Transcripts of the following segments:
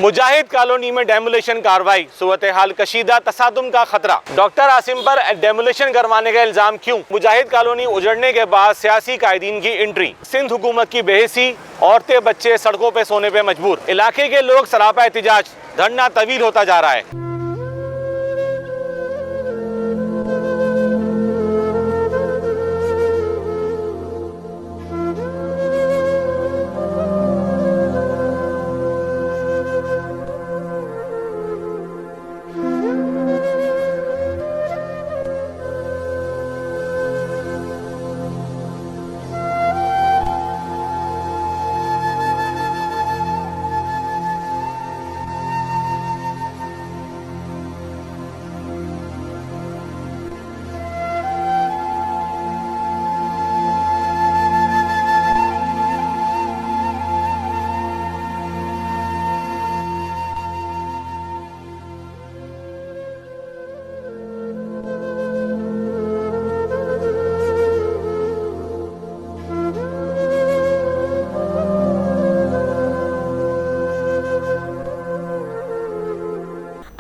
مجاہد colony میں demolition کاروائی، صورتحال کشیدہ، تصادم کا خطرہ۔ ڈاکٹر عاصم پر ڈیمولیشن کروانے کا الزام کیوں؟ مجاہد کالونی اجڑنے کے بعد سیاسی قائدین کی انٹری۔ سندھ حکومت کی بے حسی، عورتیں بچے سڑکوں پہ سونے پہ مجبور۔ علاقے کے لوگ سراپا احتجاج، دھرنا طویل ہوتا جا رہا ہے۔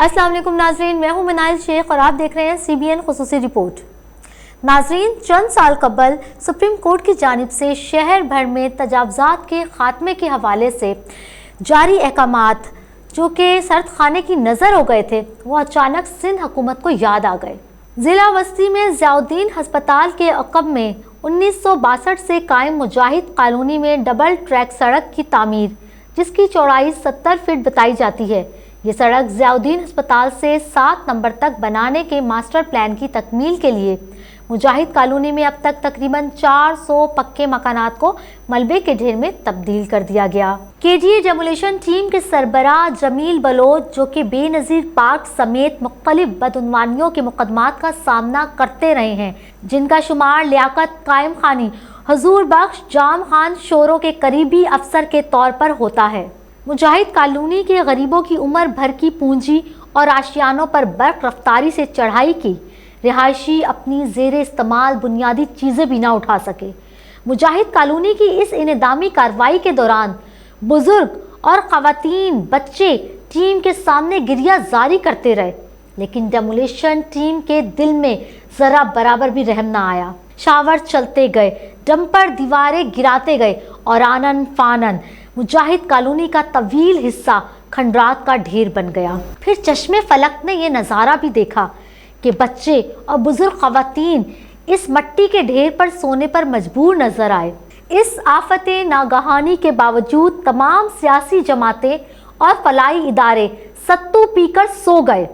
السلام علیکم ناظرین، میں ہوں منائل شیخ اور آپ دیکھ رہے ہیں CBN خصوصی رپورٹ۔ ناظرین، چند سال قبل سپریم کورٹ کی جانب سے شہر بھر میں تجاوزات کے خاتمے کے حوالے سے جاری احکامات جو کہ سرد خانے کی نظر ہو گئے تھے، وہ اچانک سندھ حکومت کو یاد آ گئے۔ ضلع وسطی میں ضیاء الدین ہسپتال کے عقب میں 1962 سے قائم مجاہد کالونی میں ڈبل ٹریک سڑک کی تعمیر، جس کی چوڑائی 70 فٹ بتائی جاتی ہے۔ یہ سڑک ضیاء الدین ہسپتال سے 7 نمبر تک بنانے کے ماسٹر پلان کی تکمیل کے لیے مجاہد کالونی میں اب تک تقریباً 400 پکے مکانات کو ملبے کے ڈھیر میں تبدیل کر دیا گیا۔ KDA ڈیمولیشن ٹیم کے سربراہ جمیل بلوچ، جو کہ بے نظیر پارک سمیت مختلف بدعنوانیوں کے مقدمات کا سامنا کرتے رہے ہیں، جن کا شمار لیاقت قائم خانی حضور بخش جام خان شوروں کے قریبی افسر کے طور پر ہوتا ہے، مجاہد کالونی کے غریبوں کی عمر بھر کی پونجی اور آشیانوں پر برق رفتاری سے چڑھائی کی رہائشی اپنی زیر استعمال بنیادی چیزیں بھی نہ اٹھا سکے۔ مجاہد کالونی کی اس انہدامی کارروائی کے دوران بزرگ اور خواتین، بچے ٹیم کے سامنے گریہ زاری کرتے رہے، لیکن ڈیمولیشن ٹیم کے دل میں ذرا برابر بھی رحم نہ آیا۔ شاور چلتے گئے، ڈمپر دیواریں گراتے گئے اور آنن فانن مجاہد کالونی کا طویل حصہ کھنڈرات کا ڈھیر بن گیا۔ پھر چشمے فلک نے یہ نظارہ بھی دیکھا کہ بچے اور بزرگ خواتین اس مٹی کے ڈھیر پر سونے پر مجبور نظر آئے۔ اس آفت ناگہانی کے باوجود تمام سیاسی جماعتیں اور فلاحی ادارے ستو پی کر سو گئے۔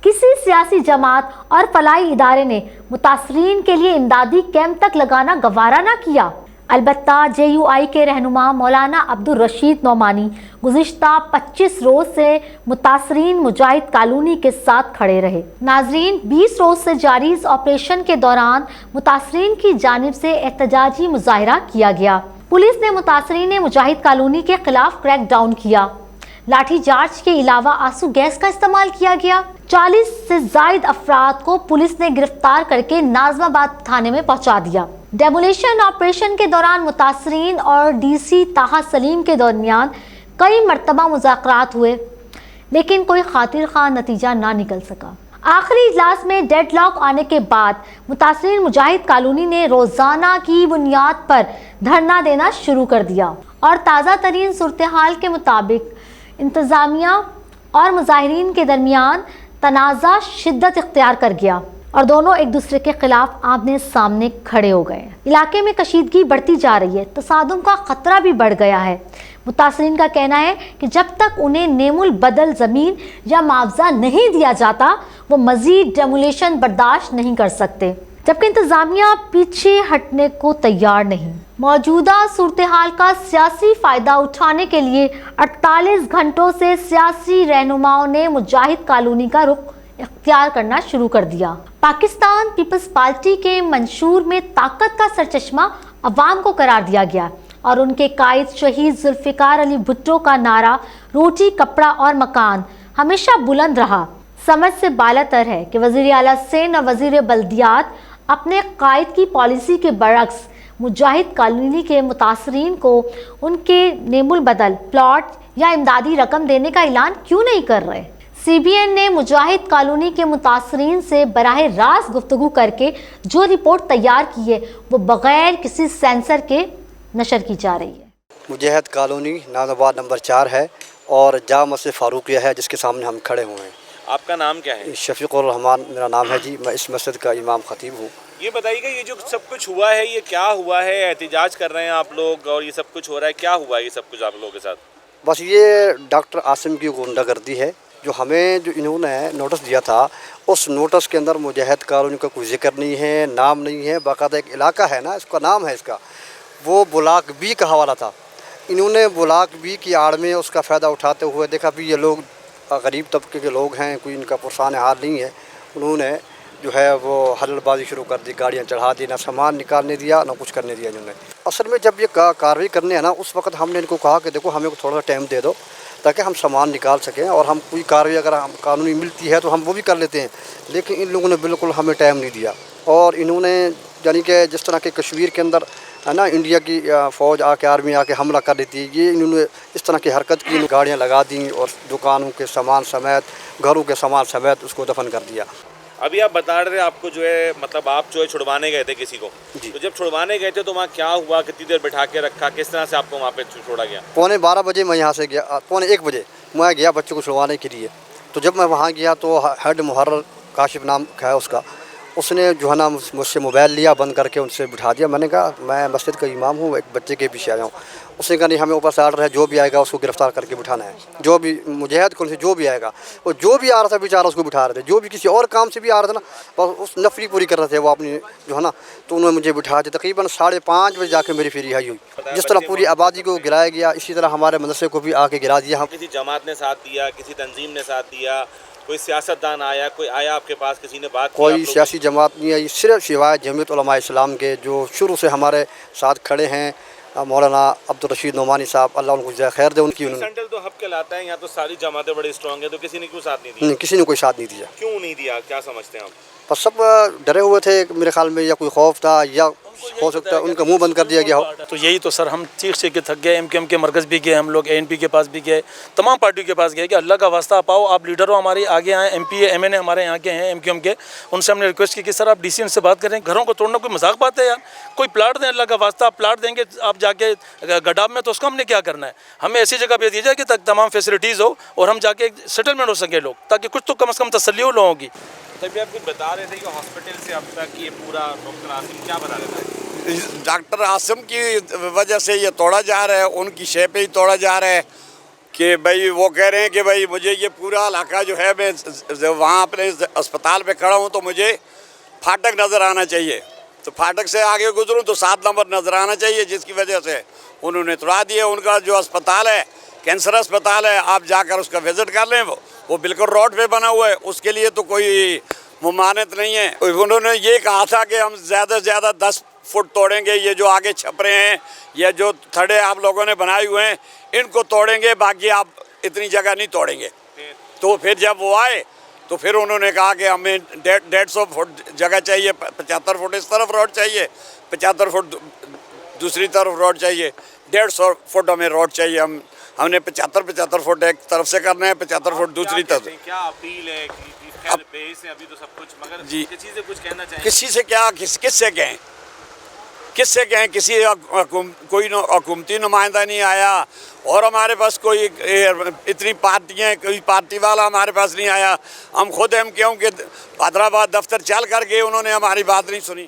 کسی سیاسی جماعت اور فلاحی ادارے نے متاثرین کے لیے امدادی کیمپ تک لگانا گوارا نہ کیا۔ البتہ JUI کے رہنما مولانا عبدالرشید نعمانی گزشتہ 25 روز سے متاثرین مجاہد کالونی کے ساتھ کھڑے رہے۔ ناظرین، 20 روز سے جاری اس آپریشن کے دوران متاثرین کی جانب سے احتجاجی مظاہرہ کیا گیا۔ پولیس نے متاثرین مجاہد کالونی کے خلاف کریک ڈاؤن کیا۔ لاٹھی چارج کے علاوہ آنسو گیس کا استعمال کیا گیا۔ 40 سے زائد افراد کو پولیس نے گرفتار کر کے ناظم آباد تھانے میں پہنچا دیا۔ ڈیمولیشن آپریشن کے دوران متاثرین اور DC طاہا سلیم کے درمیان کئی مرتبہ مذاکرات ہوئے، لیکن کوئی خاطر خواہ نتیجہ نہ نکل سکا۔ آخری اجلاس میں ڈیڈ لاک آنے کے بعد متاثرین مجاہد کالونی نے روزانہ کی بنیاد پر دھرنا دینا شروع کر دیا اور تازہ ترین صورتحال کے مطابق انتظامیہ اور مظاہرین کے درمیان تنازع شدت اختیار کر گیا اور دونوں ایک دوسرے کے خلاف آمنے سامنے کھڑے ہو گئے۔ علاقے میں کشیدگی بڑھتی جا رہی ہے، تصادم کا خطرہ بھی بڑھ گیا ہے۔ متاثرین کا کہنا ہے کہ جب تک انہیں نیم البدل زمین یا معاوضہ نہیں دیا جاتا، وہ مزید ڈیمولیشن برداشت نہیں کر سکتے، جبکہ انتظامیہ پیچھے ہٹنے کو تیار نہیں۔ موجودہ صورتحال کا سیاسی فائدہ اٹھانے کے لیے 48 گھنٹوں سے سیاسی رہنماؤں نے مجاہد کالونی کا رخ اختیار کرنا شروع کر دیا۔ پاکستان پیپلز پارٹی کے منشور میں طاقت کا سرچشمہ عوام کو قرار دیا گیا اور ان کے قائد شہید ذوالفقار علی بھٹو کا نعرہ روٹی، کپڑا اور مکان ہمیشہ بلند رہا۔ سمجھ سے بالا تر ہے کہ وزیر اعلیٰ سندھ اور وزیر بلدیات اپنے قائد کی پالیسی کے برعکس مجاہد کالونی کے متاثرین کو ان کے نیم البدل پلاٹ या इमदादी रकम देने का ऐलान क्यों नहीं कर रहे? CBN ने मुजाहिद कॉलोनी के मुतासरीन से बराह रास्त गुफ्तगू करके जो रिपोर्ट तैयार की है वो बगैर किसी सेंसर के नशर की जा रही है। मुजाहिद कॉलोनी नाज़ाबाद नंबर 4 है और जा मस्जिद फारूकिया है जिसके सामने हम खड़े हुए हैं। आपका नाम क्या है? शफीकुर रहमान मेरा नाम है जी, मैं इस मस्जिद का इमाम खतीब हूँ। ये बताइएगा, ये जो सब कुछ हुआ है ये क्या हुआ है? एहतिजाज कर रहे हैं आप लोग और ये सब कुछ हो रहा है, क्या हुआ है ये सब कुछ आप लोगों के साथ? बस ये डॉक्टर आसिम की गुंडागर्दी है। जो हमें जो इन्होंने नोटिस दिया था उस नोटिस के अंदर मुजाहिद कॉलोनी का कोई जिक्र नहीं है, नाम नहीं है। बाकायदा एक इलाका है ना, इसका नाम है, इसका वो ब्लॉक बी का हवाला था। इन्होंने ब्लॉक बी की आड़ में उसका फ़ायदा उठाते हुए देखा भी ये लोग गरीब तबके के लोग हैं, कोई इनका पुरसान हाल नहीं है। उन्होंने जो है वो हल्लबाजी शुरू कर दी, गाड़ियाँ चढ़ा दी, ना सामान निकालने दिया ना कुछ करने दिया इन्होंने। असल में जब ये कार्रवाई करने है ना, उस वक्त हमने इनको कहा कि देखो हमें थोड़ा सा टाइम दे दो ताकि हम सामान निकाल सकें और हम कोई कार्रवाई अगर हम कानूनी मिलती है तो हम वो भी कर लेते हैं। लेकिन इन लोगों ने बिल्कुल हमें टाइम नहीं दिया और इन्होंने यानी कि जिस तरह के कश्मीर के अंदर है ना इंडिया की फ़ौज आके आर्मी आके हमला कर देती है, ये इन्होंने इस तरह की हरकत की, गाड़ियाँ लगा दी और दुकानों के सामान समेत, घरों के सामान समेत उसको दफन कर दिया। अभी आप बता रहे आपको जो है मतलब आप जो है छुड़वाने गए थे किसी को, तो जब छुड़वाने गए थे तो वहाँ क्या हुआ, कितनी देर बैठा के रखा, किस तरह से आपको वहाँ पे छोड़ा गया? 12:15 बजे मैं यहाँ से गया, 1:15 बजे मैं गया बच्चों को छुड़वाने के लिए। तो जब मैं वहाँ गया तो हेड मुहर्रर काशिफ नाम है उसका, उसने जो है ना मुझसे मोबाइल लिया, बंद करके उनसे बिठा दिया। मैंने कहा मैं मस्जिद का इमाम हूँ, एक बच्चे के पीछे आया हूँ। उसने कहा नहीं, हमें ऊपर से आर्डर है, जो भी आएगा उसको गिरफ्तार करके बिठाना है। जो भी मुजाहिद कौन से जो भी आएगा, और जो भी आ रहा था बेचारा उसको बिठा रहे थे, जो भी किसी और काम से भी आ रहा था ना, बस उस नफरी पूरी कर रहे थे वो अपनी जो है ना। तो उन्होंने मुझे बिठा दिया। तकरीबन 5:30 बजे जाके मेरी फेरी आई हुई। जिस तरह पूरी आबादी को गिराया गया, इसी तरह हमारे मदरसे को भी आके गिरा दिया। किसी जमात ने साथ दिया, किसी तंजीम ने साथ दिया, कोई सियासतदान आया, कोई आया आपके पास, किसी ने बात की? कोई सियासी जमात नहीं आई, सिर्फ सिवाय जमीयत उलमा इस्लाम के जो शुरू से हमारे साथ खड़े हैं, मौलाना अब्दुल रशीद नोमानी साहब, अल्लाह उनको जज़ा खैर दे। उनकी सेंट्रल तो हब कहलाता है, यहाँ तो सारी जमातें बड़ी स्ट्रॉन्ग है, तो किसी ने क्यों साथ नहीं दिया? नहीं, किसी ने कोई साथ नहीं दिया। क्यों नहीं दिया, क्या समझते हैं आप? बस सब डरे हुए थे मेरे ख्याल में, या कोई खौफ था या हो सकता है उनका मुंह बंद कर दिया गया हो। तो यही तो सर, हम चीख चीख के थक गए। MKM के मरकज़ भी गए, हम लोग ANP के पास भी गए, तमाम पार्टियों के पास गए कि अल्लाह का वास्ता आप आओ, आप लीडर हो, हमारे आगे आए। MP MNA हमारे यहाँ के हैं MKM के, उनसे हमने रिक्वेस्ट की कि सर आप DC से बात करें, घरों को तोड़ना कोई मजाक बात है यार? कोई प्लाट दें, अल्लाह का वास्ता आप प्लाट देंगे आप जाके गडाब में, तो उसका हमने क्या करना है? हमें ऐसी जगह भेज दी जाए कि तक तमाम फैसिलिटीज़ हो और हम जाके सेटलमेंट हो सके लोग, ताकि कुछ तो कम से कम तसल्ली हो लोगों की। तभी आप कुछ बता रहे थे कि हॉस्पिटल से अब तक ये पूरा डॉक्टर आसिम क्या बता रहे थे? डॉक्टर आसिम की वजह से ये तोड़ा जा रहा है, उनकी शे पे ही तोड़ा जा रहा है कि भाई वो कह रहे हैं कि भाई मुझे ये पूरा इलाका जो है, मैं वहाँ अपने अस्पताल पे खड़ा हूँ तो मुझे फाटक नज़र आना चाहिए, तो फाटक से आगे गुजरूँ तो 7 नंबर नज़र आना चाहिए, जिसकी वजह से उन्होंने तोड़ा दिया। उनका जो अस्पताल है कैंसर अस्पताल है, आप जाकर उसका विज़िट कर लें, वो बिल्कुल रोड पे बना हुआ है, उसके लिए तो कोई मुमानत नहीं है। उन्होंने ये कहा था कि हम ज़्यादा से ज़्यादा 10 फुट तोड़ेंगे, ये जो आगे छपरे हैं या जो थड़े आप लोगों ने बनाए हुए हैं इनको तोड़ेंगे, बाकी आप इतनी जगह नहीं तोड़ेंगे। तो फिर जब वो आए तो फिर उन्होंने कहा कि हमें 150 फुट जगह चाहिए, 75 फुट इस तरफ रोड चाहिए, 75 फुट दूसरी तरफ रोड चाहिए, 150 फुट हमें रोड चाहिए। हमने 75 फुट एक तरफ से करना है, 75 फुट दूसरी तरफ। क्या अपील है अभी तो सब कुछ, मगर जी किसी से कुछ कहना चाहिए? किसी से क्या, किससे कहें, किससे कहें? किसी कोई हुकूमती नुमाइंदा नहीं आया और हमारे पास कोई इतनी पार्टियाँ, कोई पार्टी वाला हमारे पास नहीं आया। हम खुद MKM के हैदराबाद दफ्तर चल कर गए, उन्होंने हमारी बात नहीं सुनी।